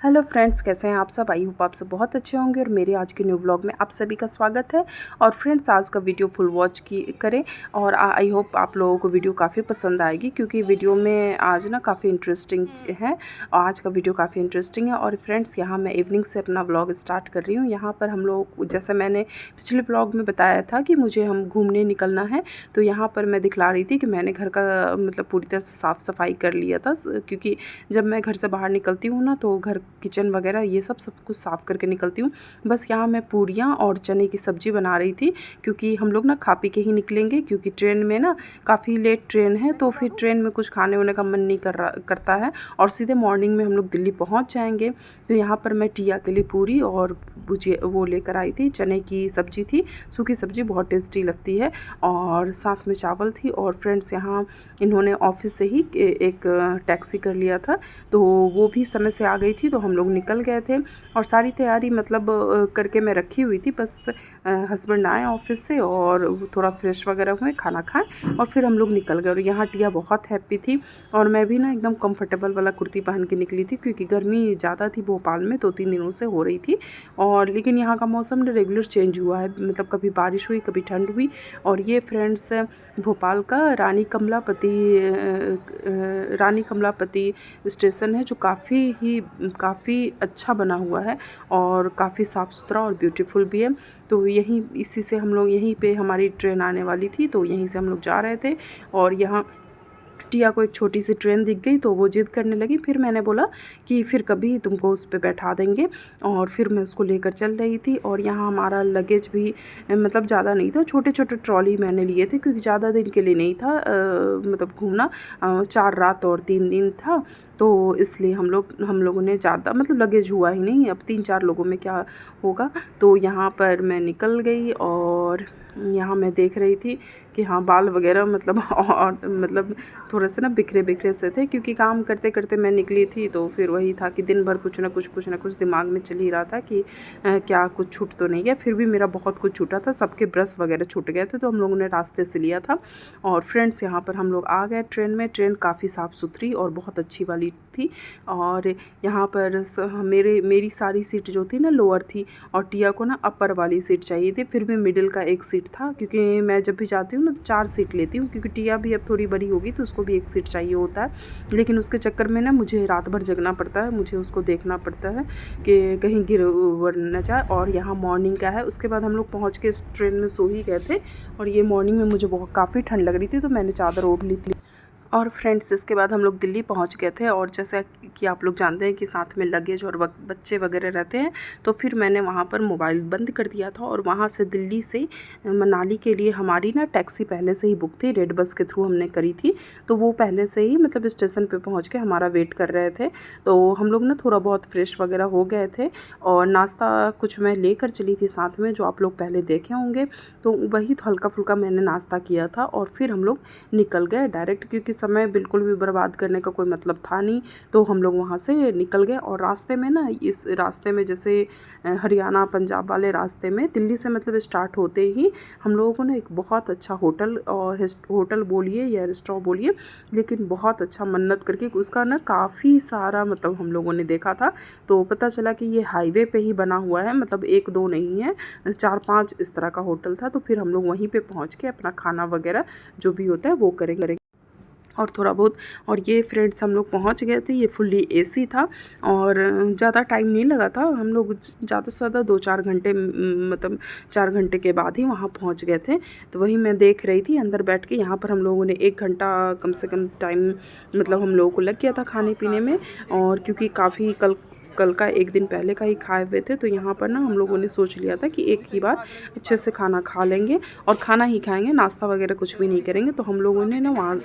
Hello friends, कैसे हैं आप सब। आई होप आप सब बहुत अच्छे होंगे और मेरे आज के न्यू व्लॉग में आप सभी का स्वागत है। और फ्रेंड्स, आज का वीडियो फुल वॉच की करें और आई होप आप लोगों को वीडियो काफ़ी पसंद आएगी, क्योंकि वीडियो में आज ना काफ़ी इंटरेस्टिंग है। आज का वीडियो काफ़ी इंटरेस्टिंग है। और फ्रेंड्स, यहाँ मैं इवनिंग से अपना व्लॉग स्टार्ट कर रही हूँ। यहाँ पर हम लोग, जैसे मैंने पिछले व्लॉग में बताया था कि मुझे हम घूमने निकलना है, तो यहाँ पर मैं दिखला रही थी कि मैंने घर का मतलब पूरी तरह से साफ़ सफाई कर लिया था, क्योंकि जब मैं घर से बाहर निकलती हूँ ना, तो घर किचन वगैरह ये सब कुछ साफ़ करके निकलती हूँ। बस यहाँ मैं पूरियाँ और चने की सब्ज़ी बना रही थी, क्योंकि हम लोग ना खा पी के ही निकलेंगे, क्योंकि ट्रेन में ना काफ़ी लेट ट्रेन है, तो फिर ट्रेन में कुछ खाने वाने का मन नहीं करता है और सीधे मॉर्निंग में हम लोग दिल्ली पहुँच जाएंगे। तो यहाँ पर मैं टिया के लिए पूरी और वो लेकर आई थी। चने की सब्ज़ी थी, सूखी सब्ज़ी बहुत टेस्टी लगती है, और साथ में चावल थी। और फ्रेंड्स, यहाँ इन्होंने ऑफिस से ही एक टैक्सी कर लिया था, तो वो भी समय से आ गई थी, तो हम लोग निकल गए थे। और सारी तैयारी मतलब करके मैं रखी हुई थी। बस हस्बैंड आए ऑफिस से और वो थोड़ा फ्रेश वगैरह हुए, खाना खाएं और फिर हम लोग निकल गए। और यहाँ टिया बहुत हैप्पी थी और मैं भी ना एकदम कंफर्टेबल वाला कुर्ती पहन के निकली थी, क्योंकि गर्मी ज़्यादा थी भोपाल में, 2-3 दिनों से हो रही थी। और लेकिन यहाँ का मौसम ना रेगुलर चेंज हुआ है, मतलब कभी बारिश हुई, कभी ठंड हुई। और ये फ्रेंड्स भोपाल का रानी कमलापति स्टेशन है, जो काफ़ी अच्छा बना हुआ है और काफ़ी साफ़ सुथरा और ब्यूटीफुल भी है। तो इसी से हम लोग, यहीं पे हमारी ट्रेन आने वाली थी, तो यहीं से हम लोग जा रहे थे। और यहाँ टिया को एक छोटी सी ट्रेन दिख गई, तो वो ज़िद करने लगी। फिर मैंने बोला कि फिर कभी तुमको उस पे बैठा देंगे, और फिर मैं उसको लेकर चल रही थी। और यहाँ हमारा लगेज भी मतलब ज़्यादा नहीं था, छोटे छोटे ट्रॉली मैंने लिए थे, क्योंकि ज़्यादा दिन के लिए नहीं था मतलब घूमना। 4 रात और 3 दिन था, तो इसलिए हम लोगों ने ज़्यादा मतलब लगेज हुआ ही नहीं। अब 3-4 लोगों में क्या होगा। तो यहाँ पर मैं निकल गई और यहाँ मैं देख रही थी कि हाँ, बाल वगैरह मतलब और मतलब थोड़े से ना बिखरे से थे, क्योंकि काम करते करते मैं निकली थी। तो फिर वही था कि दिन भर कुछ ना कुछ दिमाग में चल ही रहा था कि क्या कुछ छूट तो नहीं गया। फिर भी मेरा बहुत कुछ छूटा था, सबके ब्रश वगैरह छूट गए थे, तो हम लोगों ने रास्ते से लिया था। और फ्रेंड्स, यहाँ पर हम लोग आ गए ट्रेन में। ट्रेन काफ़ी साफ़ सुथरी और बहुत अच्छी वाली थी। और यहाँ पर मेरी सारी सीट जो थी ना लोअर थी, और टिया को ना अपर वाली सीट चाहिए थी। फिर भी मिडिल का एक सीट था, क्योंकि मैं जब भी जाती हूँ ना तो 4 सीट लेती हूँ, क्योंकि टिया भी अब थोड़ी बड़ी होगी, तो उसको भी एक सीट चाहिए होता है। लेकिन उसके चक्कर में ना मुझे रात भर जगना पड़ता है, मुझे उसको देखना पड़ता है कि कहीं गिर वर न जाए। और यहाँ मॉर्निंग का है। उसके बाद हम लोग पहुँच के इस ट्रेन में सो ही गए थे। और ये मॉर्निंग में मुझे काफ़ी ठंड लग रही थी, तो मैंने चादर ओढ़ ली थी। और फ्रेंड्स, इसके बाद हम लोग दिल्ली पहुंच गए थे। और जैसा कि आप लोग जानते हैं कि साथ में लगेज और बच्चे वगैरह रहते हैं, तो फिर मैंने वहां पर मोबाइल बंद कर दिया था। और वहां से दिल्ली से मनाली के लिए हमारी ना टैक्सी पहले से ही बुक थी, रेड बस के थ्रू हमने करी थी। तो वो पहले से ही मतलब स्टेशन पे पहुंच के हमारा वेट कर रहे थे। तो हम लोग ना थोड़ा बहुत फ्रेश वगैरह हो गए थे, और नाश्ता कुछ मैं लेकर चली थी साथ में, जो आप लोग पहले देखे होंगे। तो वही हल्का फुल्का मैंने नाश्ता किया था, और फिर हम लोग निकल गए डायरेक्ट, क्योंकि समय बिल्कुल भी बर्बाद करने का कोई मतलब था नहीं। तो हम लोग वहाँ से निकल गए। और रास्ते में ना, इस रास्ते में जैसे हरियाणा पंजाब वाले रास्ते में दिल्ली से मतलब स्टार्ट होते ही हम लोगों को ना एक बहुत अच्छा होटल बोलिए या रेस्टोरेंट बोलिए, लेकिन बहुत अच्छा, मन्नत करके उसका ना काफ़ी सारा मतलब हम लोगों ने देखा था। तो पता चला कि ये हाईवे पे ही बना हुआ है, मतलब 1-2 नहीं है, 4-5 इस तरह का होटल था। तो फिर हम लोग वहीं पे पहुँच के अपना खाना वगैरह जो भी होता है वो करेंगे। और थोड़ा बहुत। और ये फ्रेंड्स हम लोग पहुंच गए थे, ये फुल्ली एसी था और ज़्यादा टाइम नहीं लगा था, हम लोग ज़्यादा से ज़्यादा 2-4 घंटे मतलब 4 घंटे के बाद ही वहाँ पहुंच गए थे। तो वही मैं देख रही थी अंदर बैठ के। यहाँ पर हम लोगों ने 1 घंटा कम से कम टाइम मतलब हम लोगों को लग गया था खाने पीने में। और क्योंकि काफ़ी कल का एक दिन पहले का ही खाए हुए थे, तो यहाँ पर ना हम लोगों ने सोच लिया था कि एक ही बार अच्छे से खाना खा लेंगे और खाना ही खाएंगे, नाश्ता वगैरह कुछ भी नहीं करेंगे। तो हम लोगों ने ना वहाँ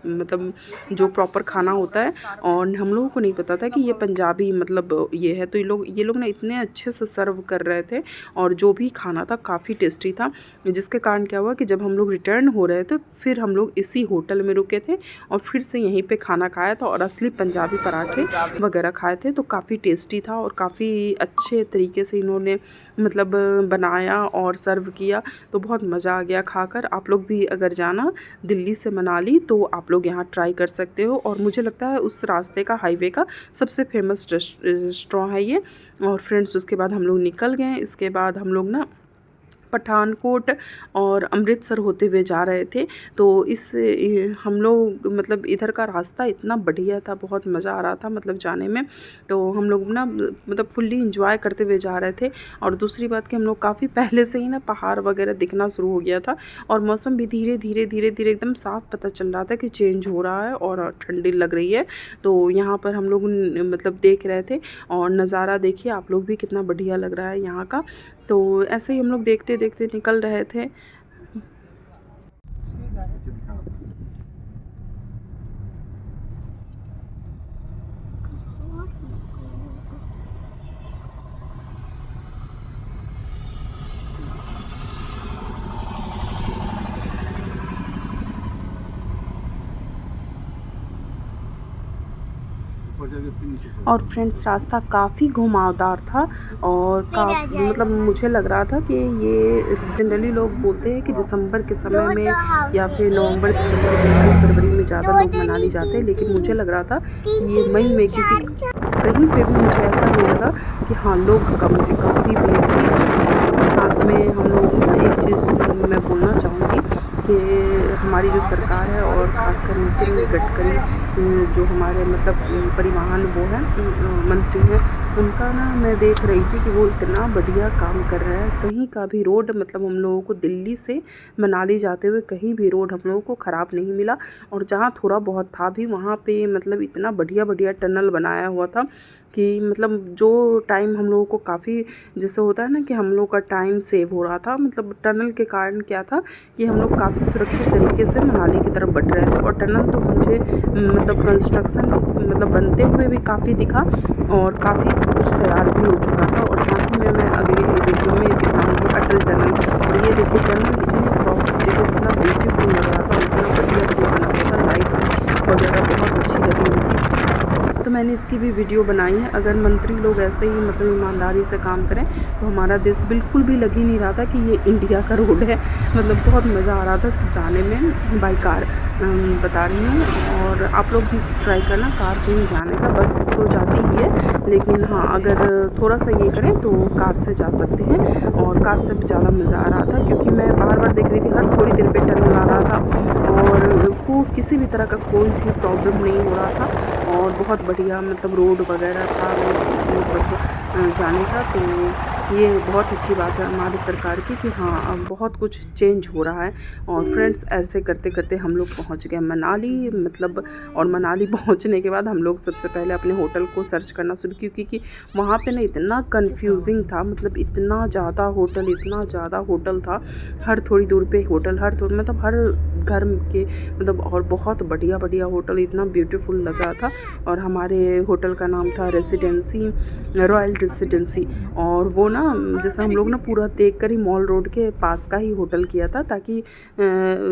मतलब जो प्रॉपर खाना होता है, और हम लोगों को नहीं पता था कि ये पंजाबी मतलब ये है। तो ये लोग ना इतने अच्छे से सर्व कर रहे थे और जो भी खाना था काफ़ी टेस्टी था, जिसके कारण क्या हुआ कि जब हम लोग रिटर्न हो रहे थे फिर हम लोग इसी होटल में रुके थे और फिर से यहीं पे खाना खाया था और असली पंजाबी पराठे वगैरह खाए थे। तो काफ़ी टेस्टी था और काफ़ी अच्छे तरीके से इन्होंने मतलब बनाया और सर्व किया, तो बहुत मज़ा आ गया खाकर। आप लोग भी अगर जाना दिल्ली से मनाली तो आप लोग यहाँ ट्राई कर सकते हो। और मुझे लगता है उस रास्ते का हाईवे का सबसे फेमस रेस्टोरेंट है ये। और फ्रेंड्स उसके बाद हम लोग निकल गए। इसके बाद हम लोग ना पठानकोट और अमृतसर होते हुए जा रहे थे। तो हम लोग मतलब इधर का रास्ता इतना बढ़िया था, बहुत मज़ा आ रहा था मतलब जाने में। तो हम लोग ना मतलब फुल्ली इंजॉय करते हुए जा रहे थे। और दूसरी बात कि हम लोग काफ़ी पहले से ही ना पहाड़ वगैरह दिखना शुरू हो गया था और मौसम भी धीरे धीरे धीरे धीरे एकदम साफ पता चल रहा था कि चेंज हो रहा है और ठंडी लग रही है। तो यहाँ पर हम लोग मतलब देख रहे थे और नज़ारा देखिए आप लोग भी, कितना बढ़िया लग रहा है यहाँ का। तो ऐसे ही हम लोग देखते देखते निकल रहे थे। और फ्रेंड्स रास्ता काफ़ी घुमावदार था और मतलब मुझे लग रहा था कि ये जनरली लोग बोलते हैं कि दिसंबर के समय में या फिर नवंबर दिसंबर जनवरी फरवरी में ज़्यादा लोग मनाली जाते हैं, लेकिन मुझे लग रहा था कि ये मई में, क्योंकि कहीं पे भी मुझे ऐसा नहीं लगा कि हाँ लोग कम हैं, काफ़ी भीड़ थी। साथ में हम लोग ना एक चीज़ मैं बोलना चाहूँगी कि हमारी जो सरकार है और ख़ासकर नितिन गडकरी जो हमारे मतलब परिवहन वो हैं मंत्री हैं, उनका ना मैं देख रही थी कि वो इतना बढ़िया काम कर रहा है। कहीं का भी रोड मतलब हम लोगों को दिल्ली से मनाली जाते हुए कहीं भी रोड हम लोगों को ख़राब नहीं मिला। और जहाँ थोड़ा बहुत था भी वहाँ पे मतलब इतना बढ़िया बढ़िया टनल बनाया हुआ था कि मतलब जो टाइम हम लोगों को काफ़ी, जैसे होता है ना कि हम लोग का टाइम सेव हो रहा था। मतलब टनल के कारण क्या था कि हम लोग काफ़ी सुरक्षित तरीके से मनाली की तरफ बढ़ रहे थे। और टनल तो मुझे मतलब कंस्ट्रक्शन मतलब बनते हुए भी काफ़ी दिखा और काफ़ी कुछ तैयार भी हो चुका था। और साथ में मैं अगले वीडियो में दिखाऊंगी अटल टनल। और ये देखिए टनल इतने प्रॉपर तरीके से इतना ब्यूटीफुल लग रहा था, इतना बढ़िया व्यू बना हुआ था, लाइट वगैरह बहुत अच्छी लगी हुई थी। तो मैंने इसकी भी वीडियो बनाई है। अगर मंत्री लोग ऐसे ही मतलब ईमानदारी से काम करें तो हमारा देश बिल्कुल भी लग ही नहीं रहा था कि ये इंडिया का रोड है। मतलब बहुत मज़ा आ रहा था जाने में बाई कार, बता रही हूँ। और आप लोग भी ट्राई करना कार से ही जाने का। बस तो जाती ही है, लेकिन हाँ अगर थोड़ा सा ये करें तो कार से जा सकते हैं। और कार से ज़्यादा मज़ा आ रहा था क्योंकि मैं बार बार देख रही थी, हर थोड़ी देर पे टनल आ रहा था और वो किसी भी तरह का कोई भी प्रॉब्लम नहीं हो रहा था। और बहुत बढ़िया मतलब रोड वगैरह था मतलब जाने का। तो ये बहुत अच्छी बात है हमारी सरकार की कि हाँ अब बहुत कुछ चेंज हो रहा है। और फ्रेंड्स ऐसे करते करते हम लोग पहुँच गए मनाली मतलब। और मनाली पहुँचने के बाद हम लोग सबसे पहले अपने होटल को सर्च करना शुरू किया, क्योंकि वहाँ पे ना इतना कंफ्यूजिंग था, मतलब इतना ज़्यादा होटल था। हर थोड़ी दूर पे होटल, मतलब हर घर के मतलब, और बहुत बढ़िया बढ़िया होटल, इतना ब्यूटीफुल लग रहा था। और हमारे होटल का नाम था रॉयल रेसिडेंसी। और वो ना जैसे हम लोग ना पूरा देख कर ही मॉल रोड के पास का ही होटल किया था ताकि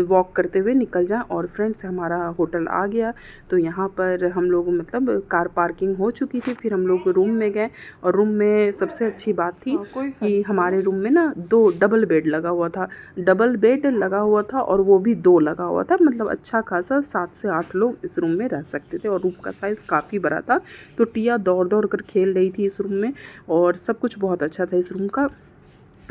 वॉक करते हुए निकल जाए। और फ्रेंड्स हमारा होटल आ गया, तो यहाँ पर हम लोग मतलब कार पार्किंग हो चुकी थी। फिर हम लोग रूम में गए और रूम में सबसे अच्छी बात थी कि हमारे रूम में ना 2 डबल बेड लगा हुआ था और वो भी 2 लगा हुआ था। मतलब अच्छा खासा 7 से 8 लोग इस रूम में रह सकते थे और रूम का साइज़ काफ़ी बड़ा था। तो टिया दौड़ दौड़ कर खेल रही थी इस रूम में और सब कुछ बहुत अच्छा था इस रूम का।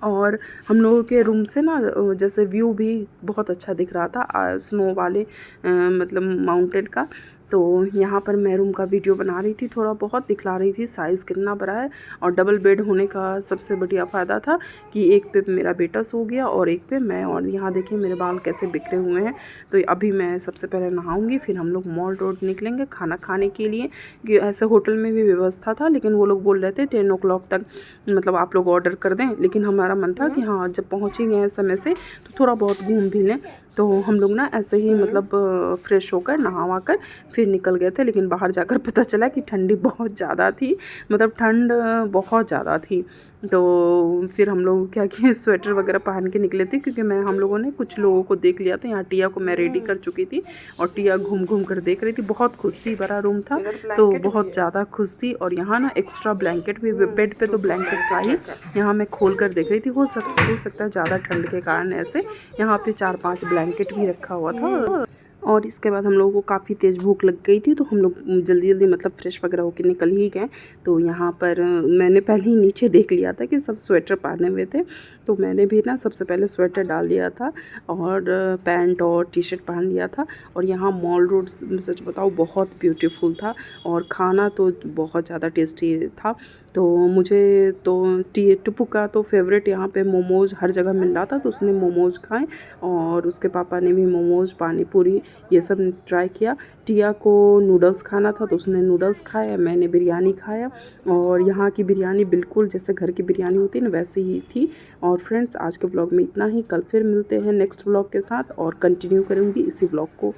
और हम लोगों के रूम से ना जैसे व्यू भी बहुत अच्छा दिख रहा था स्नो वाले मतलब माउंटेन का। तो यहाँ पर मैं रूम का वीडियो बना रही थी, थोड़ा बहुत दिखला रही थी साइज़ कितना बड़ा है। और डबल बेड होने का सबसे बढ़िया फ़ायदा था कि एक पे मेरा बेटा सो गया और एक पे मैं। और यहाँ देखिए मेरे बाल कैसे बिखरे हुए हैं। तो अभी मैं सबसे पहले नहाऊंगी, फिर हम लोग मॉल रोड निकलेंगे खाना खाने के लिए, कि ऐसे होटल में भी व्यवस्था था लेकिन वो लोग बोल रहे थे 10 o'clock तक मतलब आप लोग ऑर्डर कर दें। लेकिन हमारा मन था कि हाँ जब पहुँच ही गए हैं समय से तो थोड़ा बहुत घूम भी लें। तो हम लोग ना ऐसे ही मतलब फ्रेश होकर नहा कर फिर निकल गए थे। लेकिन बाहर जाकर पता चला कि ठंडी बहुत ज़्यादा थी, मतलब ठंड बहुत ज़्यादा थी। तो फिर हम लोग क्या किए, स्वेटर वगैरह पहन के निकले थे, क्योंकि मैं हम लोगों ने कुछ लोगों को देख लिया था। यहाँ टिया को मैं रेडी कर चुकी थी और टिया घूम घूम कर देख रही थी, बहुत खुश थी। बड़ा रूम था तो बहुत ज़्यादा खुश थी। और यहाँ ना एक्स्ट्रा ब्लैंकेट भी, बेड पे तो ब्लैंकेट था ही, यहाँ मैं खोल कर देख रही थी। हो सकता है ज़्यादा ठंड के कारण ऐसे यहाँ पे 4-5 ब्लैंकेट भी रखा हुआ था। और इसके बाद हम लोगों को काफ़ी तेज़ भूख लग गई थी, तो हम लोग जल्दी जल्दी मतलब फ्रेश वगैरह होकर निकल ही गए। तो यहाँ पर मैंने पहले ही नीचे देख लिया था कि सब स्वेटर पहने हुए थे, तो मैंने भी ना सबसे पहले स्वेटर डाल लिया था और पैंट और टी शर्ट पहन लिया था। और यहाँ मॉल रोड सच बताओ बहुत ब्यूटीफुल था और खाना तो बहुत ज़्यादा टेस्टी था। तो मुझे तो टुप्पू का तो फेवरेट यहाँ पे मोमोज़ हर जगह मिल रहा था, तो उसने मोमोज़ खाए और उसके पापा ने भी मोमोज़, पानी पूरी ये सब ट्राई किया। टिया को नूडल्स खाना था तो उसने नूडल्स खाया, मैंने बिरयानी खाया। और यहाँ की बिरयानी बिल्कुल जैसे घर की बिरयानी होती है ना वैसे ही थी। और फ्रेंड्स आज के व्लॉग में इतना ही, कल फिर मिलते हैं नेक्स्ट व्लॉग के साथ और कंटिन्यू करूँगी इसी व्लॉग को।